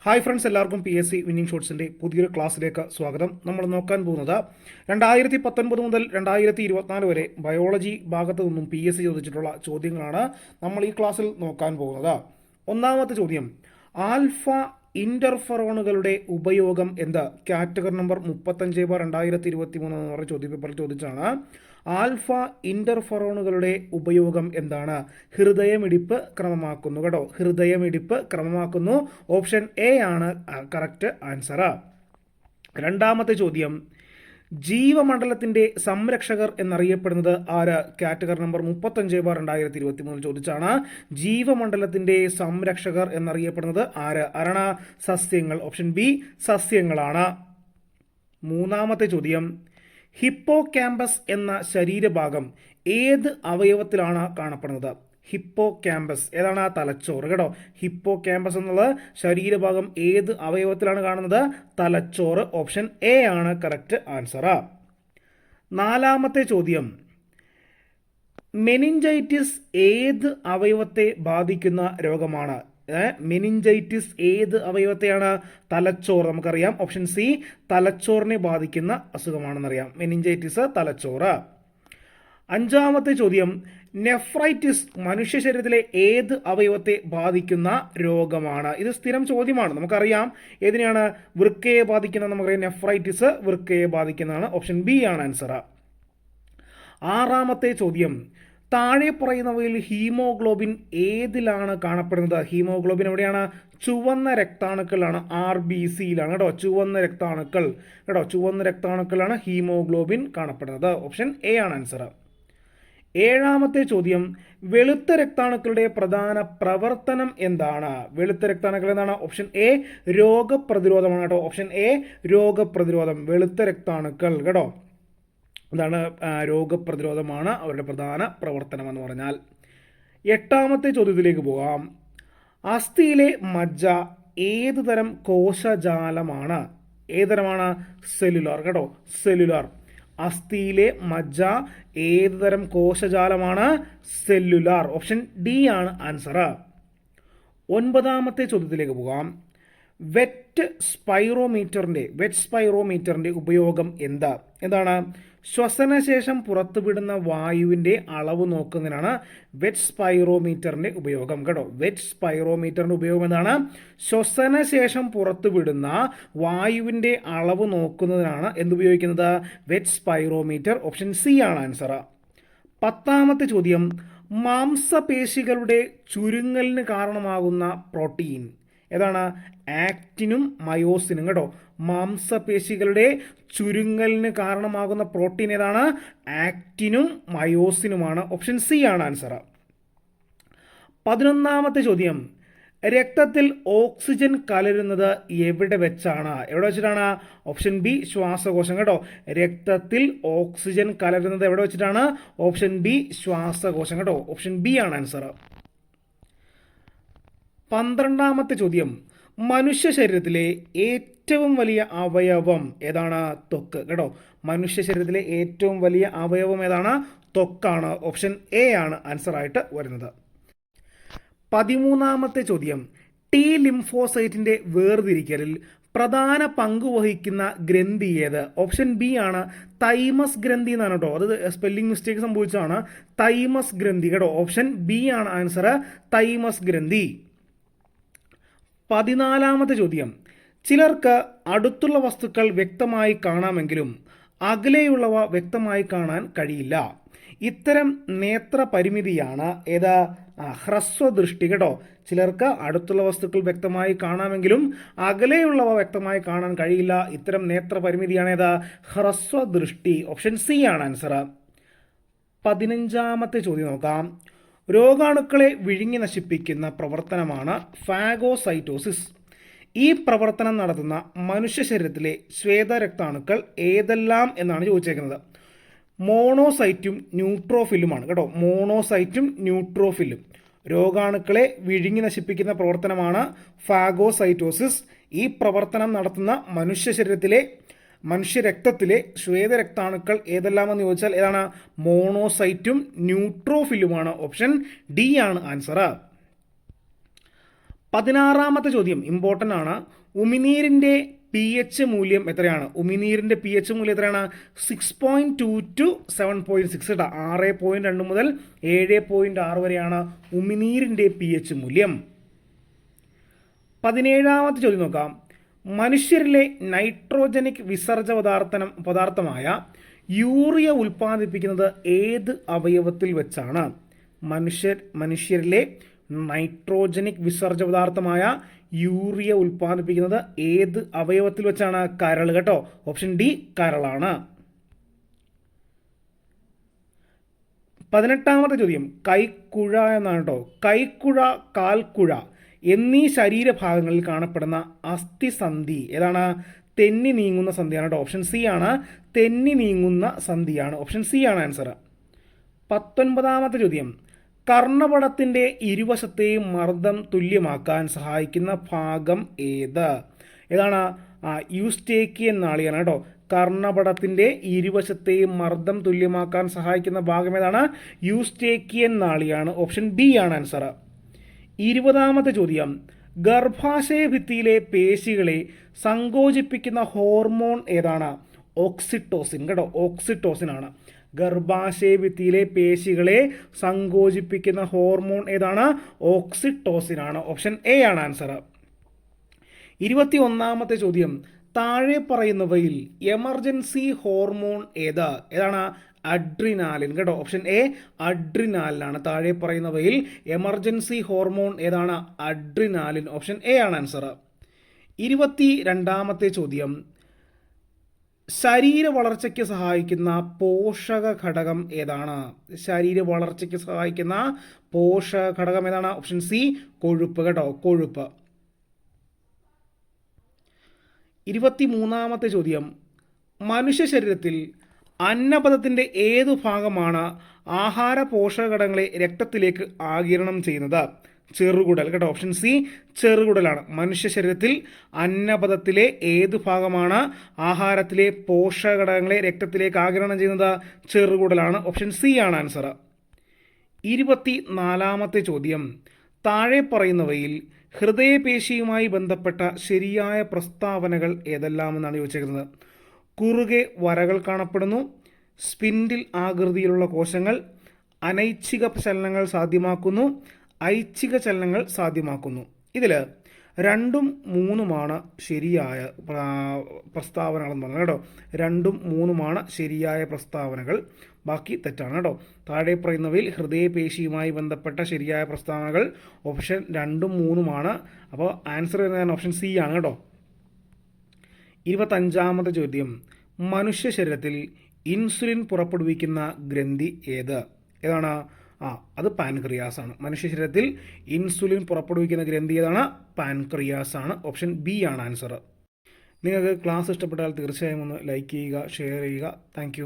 Hi friends, എല്ലാവർക്കും PSC winning ഷോട്ട്സിൻ്റെ പുതിയൊരു ക്ലാസ്സിലേക്ക് സ്വാഗതം. നമ്മൾ നോക്കാൻ പോകുന്നത് 2019 മുതൽ 2024 വരെ ബയോളജി ഭാഗത്ത് നിന്നും PSC ചോദിച്ചിട്ടുള്ള ചോദ്യങ്ങളാണ് നമ്മൾ ഈ ക്ലാസ്സിൽ നോക്കാൻ പോകുന്നത്. ഒന്നാമത്തെ ചോദ്യം, ആൽഫ ഇൻ്റർഫെറോണുകളുടെ ഉപയോഗം എന്ത്? കാറ്റഗറി നമ്പർ 35/2023 എന്ന് പറഞ്ഞ ചോദ്യപേപ്പറിൽ ചോദിച്ചാണ്. ആൽഫ ഇൻ്റർഫെറോണുകളുടെ ഉപയോഗം എന്താണ്? ഹൃദയമിടിപ്പ് ക്രമമാക്കുന്നു കേട്ടോ, ഹൃദയമിടിപ്പ് ക്രമമാക്കുന്നു. ഓപ്ഷൻ എ ആണ് കറക്റ്റ് ആൻസർ. രണ്ടാമത്തെ ചോദ്യം, ജീവമണ്ഡലത്തിൻ്റെ സംരക്ഷകർ എന്നറിയപ്പെടുന്നത് ആര്? കാറ്റഗറി നമ്പർ 35/2023 ചോദിച്ചാണ്. ജീവമണ്ഡലത്തിൻ്റെ സംരക്ഷകർ എന്നറിയപ്പെടുന്നത് ആരാണ്? സസ്യങ്ങൾ. ഓപ്ഷൻ ബി സസ്യങ്ങളാണ്. മൂന്നാമത്തെ ചോദ്യം, ഹിപ്പോ ക്യാമ്പസ് എന്ന ശരീരഭാഗം ഏത് അവയവത്തിലാണ് കാണപ്പെടുന്നത്? ഹിപ്പോ ക്യാമ്പസ് ഏതാണ്? തലച്ചോറ് കേട്ടോ. ഹിപ്പോ ക്യാമ്പസ് എന്നുള്ള ശരീരഭാഗം ഏത് അവയവത്തിലാണ് കാണുന്നത്? തലച്ചോറ്. ഓപ്ഷൻ എ ആണ് കറക്റ്റ് ആൻസർ. നാലാമത്തെ ചോദ്യം, മെനിഞ്ചൈറ്റിസ് ഏത് അവയവത്തെ ബാധിക്കുന്ന രോഗമാണ്? മെനിഞ്ചൈറ്റിസ് ഏത് അവയവത്തെയാണ്? തലച്ചോറ്. നമുക്കറിയാം ഓപ്ഷൻ സി തലച്ചോറിനെ ബാധിക്കുന്ന അസുഖമാണെന്നറിയാം. മെനിഞ്ചൈറ്റിസ് തലച്ചോറ്. അഞ്ചാമത്തെ ചോദ്യം, നെഫ്രൈറ്റിസ് മനുഷ്യ ശരീരത്തിലെ ഏത് അവയവത്തെ ബാധിക്കുന്ന രോഗമാണ്? ഇത് സ്ഥിരം ചോദ്യമാണ്, നമുക്കറിയാം. ഏതിനെയാണ്? വൃക്കയെ ബാധിക്കുന്നത്. നമുക്കറിയാം നെഫ്രൈറ്റിസ് വൃക്കയെ ബാധിക്കുന്നതാണ്. ഓപ്ഷൻ ബി ആണ് ആൻസർ. ആറാമത്തെ ചോദ്യം, താഴെ പറയുന്നവയിൽ ഹീമോഗ്ലോബിൻ ഏതിലാണ് കാണപ്പെടുന്നത്? ഹീമോഗ്ലോബിൻ എവിടെയാണ്? ചുവന്ന രക്താണുക്കളാണ്, RBCയിലാണ് കേട്ടോ. ചുവന്ന രക്താണുക്കൾ കേട്ടോ, ചുവന്ന രക്താണുക്കളാണ് ഹീമോഗ്ലോബിൻ കാണപ്പെടുന്നത്. ഓപ്ഷൻ എ ആണ് ആൻസർ. ഏഴാമത്തെ ചോദ്യം, വെളുത്ത രക്താണുക്കളുടെ പ്രധാന പ്രവർത്തനം എന്താണ്? വെളുത്ത രക്താണുക്കൾ എന്താണ്? ഓപ്ഷൻ എ രോഗപ്രതിരോധമാണ് കേട്ടോ. ഓപ്ഷൻ എ രോഗപ്രതിരോധം. വെളുത്ത രക്താണുക്കൾ കേട്ടോ എന്താണ്? രോഗപ്രതിരോധമാണ് അവരുടെ പ്രധാന പ്രവർത്തനം എന്ന് പറഞ്ഞാൽ. എട്ടാമത്തെ ചോദ്യത്തിലേക്ക് പോകാം. അസ്ഥിയിലെ മജ്ജ ഏത് തരം കോശജാലമാണ്? ഏതുതരമാണ്? സെല്ലുലാർ കേട്ടോ, സെല്ലുലാർ. അസ്ഥിയിലെ മജ്ജ ഏത് തരം കോശജാലമാണ്? സെല്ലുലാർ. ഓപ്ഷൻ ഡി ആണ് ആൻസർ. ഒൻപതാമത്തെ ചോദ്യത്തിലേക്ക് പോകാം. വെറ്റ് സ്പൈറോമീറ്ററിൻ്റെ ഉപയോഗം എന്താണ്? ശ്വസനശേഷം പുറത്തുവിടുന്ന വായുവിൻ്റെ അളവ് നോക്കുന്നതിനാണ് വെറ്റ് സ്പൈറോമീറ്ററിൻ്റെ ഉപയോഗം കേട്ടോ. വെറ്റ് സ്പൈറോമീറ്ററിൻ്റെ ഉപയോഗം എന്താണ്? ശ്വസനശേഷം പുറത്തുവിടുന്ന വായുവിൻ്റെ അളവ് നോക്കുന്നതിനാണ് എന്തുപയോഗിക്കുന്നത്? Wet spirometer. ഓപ്ഷൻ സി ആണ് ആൻസർ. പത്താമത്തെ ചോദ്യം, മാംസപേശികളുടെ ചുരുങ്ങലിന് കാരണമാകുന്ന പ്രോട്ടീൻ ഏതാണ്? ആക്റ്റിനും മയോസിനും കേട്ടോ. മാംസപേശികളുടെ ചുരുങ്ങലിന് കാരണമാകുന്ന പ്രോട്ടീൻ ഏതാണ്? ആക്റ്റിനും മയോസിനുമാണ്. ഓപ്ഷൻ സി ആണ് ആൻസർ. 11ാമത്തെ ചോദ്യം, രക്തത്തിൽ ഓക്സിജൻ കലരുന്നത് എവിടെ വെച്ചാണ്? എവിടെ വെച്ചിട്ടാണ്? ഓപ്ഷൻ ബി ശ്വാസകോശം കേട്ടോ. രക്തത്തിൽ ഓക്സിജൻ കലരുന്നത് എവിടെ വെച്ചിട്ടാണ്? ഓപ്ഷൻ ബി ശ്വാസകോശം കേട്ടോ. ഓപ്ഷൻ ബി ആണ് ആൻസർ. 12ാമത്തെ ചോദ്യം, മനുഷ്യ ശരീരത്തിലെ ഏറ്റവും വലിയ അവയവം ഏതാണ്? ത്വക്ക് കേട്ടോ. മനുഷ്യ ശരീരത്തിലെ ഏറ്റവും വലിയ അവയവം ഏതാണ്? ത്വക്കാണ്. ഓപ്ഷൻ എ ആണ് ആൻസർ ആയിട്ട് വരുന്നത്. 13ാമത്തെ ചോദ്യം, T ലിംഫോസൈറ്റിന്റെ വേർതിരിക്കലിൽ പ്രധാന പങ്ക് വഹിക്കുന്ന ഗ്രന്ഥി ഏത്? ഓപ്ഷൻ ബി ആണ് തൈമസ് ഗ്രന്ഥി എന്നാണ് കേട്ടോ. അത് സ്പെല്ലിംഗ് മിസ്റ്റേക്ക് സംഭവിച്ചതാണ്. തൈമസ് ഗ്രന്ഥി കേട്ടോ. ഓപ്ഷൻ ബി ആണ് ആൻസർ, തൈമസ് ഗ്രന്ഥി. 14ാമത്തെ ചോദ്യം, ചിലർക്ക് അടുത്തുള്ള വസ്തുക്കൾ വ്യക്തമായി കാണാമെങ്കിലും അകലെയുള്ളവ വ്യക്തമായി കാണാൻ കഴിയില്ല. ഇത്തരം നേത്ര പരിമിതിയാണ് ഏത്? ഹ്രസ്വദൃഷ്ടി കേട്ടോ. ചിലർക്ക് അടുത്തുള്ള വസ്തുക്കൾ വ്യക്തമായി കാണാമെങ്കിലും അകലെയുള്ളവ വ്യക്തമായി കാണാൻ കഴിയില്ല. ഇത്തരം നേത്ര പരിമിതിയാണ് ഏത്? ഹ്രസ്വദൃഷ്ടി. ഓപ്ഷൻ സി ആണ് ആൻസർ. 15ാമത്തെ ചോദ്യം നോക്കാം. രോഗാണുക്കളെ വിഴുങ്ങി നശിപ്പിക്കുന്ന പ്രവർത്തനമാണ് ഫാഗോസൈറ്റോസിസ്. ഈ പ്രവർത്തനം നടത്തുന്ന മനുഷ്യ ശരീരത്തിലെ ശ്വേതരക്താണുക്കൾ ഏതെല്ലാം എന്നാണ് ചോദിച്ചേക്കുന്നത്. മോണോസൈറ്റും ന്യൂട്രോഫിലുമാണ് കേട്ടോ. മോണോസൈറ്റും ന്യൂട്രോഫിലും. രോഗാണുക്കളെ വിഴുങ്ങി നശിപ്പിക്കുന്ന പ്രവർത്തനമാണ് ഫാഗോസൈറ്റോസിസ്. ഈ പ്രവർത്തനം നടത്തുന്ന മനുഷ്യരക്തത്തിലെ ശ്വേതരക്താണുക്കൾ ഏതെല്ലാമെന്ന് ചോദിച്ചാൽ ഏതാണ്? മോണോസൈറ്റും ന്യൂട്രോഫിലുമാണ്. ഓപ്ഷൻ ഡി ആണ് ആൻസർ. 16ാമത്തെ ചോദ്യം ഇമ്പോർട്ടൻ്റ് ആണ്. ഉമിനീരിൻ്റെ പി എച്ച് മൂല്യം എത്രയാണ്? ഉമിനീരിൻ്റെ പി എച്ച് മൂല്യം എത്രയാണ്? 6.2 to 7.6 കേട്ടോ. 6.2 മുതൽ 7.6 വരെയാണ് ഉമിനീരിൻ്റെ പി എച്ച് മൂല്യം. 17ാമത്തെ ചോദ്യം നോക്കാം. മനുഷ്യരിലെ നൈട്രോജനിക് വിസർജ പദാർത്ഥമായ യൂറിയ ഉൽപ്പാദിപ്പിക്കുന്നത് ഏത് അവയവത്തിൽ വെച്ചാണ്? മനുഷ്യരിലെ നൈട്രോജനിക് വിസർജ പദാർത്ഥമായ യൂറിയ ഉൽപ്പാദിപ്പിക്കുന്നത് ഏത് അവയവത്തിൽ വെച്ചാണ്? കരൾ കേട്ടോ. Option D കരളാണ്. 18ാമത്തെ ചോദ്യം കൈക്കുഴ എന്നാണ് കേട്ടോ. കൈക്കുഴ, കാൽക്കുഴ എന്നീ ശരീരഭാഗങ്ങളിൽ കാണപ്പെടുന്ന അസ്ഥിസന്ധി ഏതാണ്? തെന്നി നീങ്ങുന്ന സന്ധിയാണ് കേട്ടോ. ഓപ്ഷൻ സി ആണ്. തെന്നി നീങ്ങുന്ന സന്ധിയാണ്. ഓപ്ഷൻ സി ആണ് ആൻസർ. 19ാമത്തെ ചോദ്യം കർണപടത്തിൻ്റെ ഇരുവശത്തെയും മർദ്ദം തുല്യമാക്കാൻ സഹായിക്കുന്ന ഭാഗം ഏതാണ്? യൂസ്റ്റേക്കിയൻ നാളിയാണ് കേട്ടോ. കർണപടത്തിൻ്റെ ഇരുവശത്തെയും മർദ്ദം തുല്യമാക്കാൻ സഹായിക്കുന്ന ഭാഗം ഏതാണ്? യൂസ്റ്റേക്കിയൻ നാളിയാണ്. ഓപ്ഷൻ ബി ആണ് ആൻസർ. 20ാമത്തെ ചോദ്യം ഗർഭാശയ ഭിത്തിയിലെ പേശികളെ സങ്കോചിപ്പിക്കുന്ന ഹോർമോൺ ഏതാണ്? ഓക്സിറ്റോസിൻ കേട്ടോ. ഓക്സിറ്റോസിൻ ആണ്. ഗർഭാശയ ഭിത്തിയിലെ പേശികളെ സങ്കോചിപ്പിക്കുന്ന ഹോർമോൺ ഏതാണ്? ഓക്സിറ്റോസിൻ ആണ്. ഓപ്ഷൻ എ ആണ് ആൻസർ. 21ാമത്തെ ചോദ്യം താഴെ പറയുന്നവയിൽ എമർജൻസി ഹോർമോൺ ഏതാണ്? അഡ്രിനാലിൻ കേട്ടോ. ഓപ്ഷൻ എ അഡ്രിനാലിനാണ്. താഴെ പറയുന്നവയിൽ എമർജൻസി ഹോർമോൺ ഏതാണ്? അഡ്രിനാലിൻ. ഓപ്ഷൻ എ ആണ് ആൻസർ. 22ാമത്തെ ചോദ്യം ശരീര വളർച്ചയ്ക്ക് സഹായിക്കുന്ന പോഷക ഘടകം ഏതാണ്? ശരീര വളർച്ചയ്ക്ക് സഹായിക്കുന്ന പോഷക ഘടകം ഏതാണ്? ഓപ്ഷൻ സി കൊഴുപ്പ് കേട്ടോ. കൊഴുപ്പ്. 23ാമത്തെ ചോദ്യം മനുഷ്യ ശരീരത്തിൽ അന്നപഥത്തിൻ്റെ ഏതു ഭാഗമാണ് ആഹാര പോഷക ഘടകങ്ങളെ രക്തത്തിലേക്ക് ആഗിരണം ചെയ്യുന്നത്? ചെറുകുടൽ കേട്ടോ. ഓപ്ഷൻ സി ചെറുകുടലാണ്. മനുഷ്യ ശരീരത്തിൽ അന്നപഥത്തിലെ ഏതു ഭാഗമാണ് ആഹാരത്തിലെ പോഷക ഘടകങ്ങളെ രക്തത്തിലേക്ക് ആഗിരണം ചെയ്യുന്നത്? ചെറുകുടലാണ്. ഓപ്ഷൻ സി ആണ് ആൻസർ. 24ാമത്തെ ചോദ്യം താഴെ പറയുന്നവയിൽ ഹൃദയപേശിയുമായി ബന്ധപ്പെട്ട ശരിയായ പ്രസ്താവനകൾ ഏതെല്ലാമെന്നാണ് ചോദിച്ചിരിക്കുന്നത്. കുറുകെ വരകൾ കാണപ്പെടുന്നു, സ്പിൻഡിൽ ആകൃതിയിലുള്ള കോശങ്ങൾ അനൈച്ഛിക ചലനങ്ങൾ സാധ്യമാക്കുന്നു, ഐച്ഛിക ചലനങ്ങൾ സാധ്യമാക്കുന്നു. ഇതിൽ 2ഉം 3ഉമാണ് ശരിയായ പ്രസ്താവനകളെന്ന് പറഞ്ഞത് കേട്ടോ. 2ഉം 3ഉമാണ് ശരിയായ പ്രസ്താവനകൾ, ബാക്കി തെറ്റാണ് കേട്ടോ. താഴെ പറയുന്നവയിൽ ഹൃദയപേശിയുമായി ബന്ധപ്പെട്ട ശരിയായ പ്രസ്താവനകൾ ഓപ്ഷൻ 2ഉം 3ഉമാണ്. അപ്പോൾ ആൻസർ വരുന്നത് ഓപ്ഷൻ സി ആണ് കേട്ടോ. 25ാമത്തെ ചോദ്യം മനുഷ്യ ശരീരത്തിൽ ഇൻസുലിൻ പുറപ്പെടുവിക്കുന്ന ഗ്രന്ഥി ഏതാണ്? അത് പാൻക്രിയാസ് ആണ്. മനുഷ്യ ശരീരത്തിൽ ഇൻസുലിൻ പുറപ്പെടുവിക്കുന്ന ഗ്രന്ഥി ഏതാണ്? പാൻക്രിയാസ് ആണ്. ഓപ്ഷൻ ബി ആണ് ആൻസർ. നിങ്ങൾക്ക് ക്ലാസ് ഇഷ്ടപ്പെട്ടാൽ തീർച്ചയായും ഒന്ന് ലൈക്ക് ചെയ്യുക, ഷെയർ ചെയ്യുക. താങ്ക്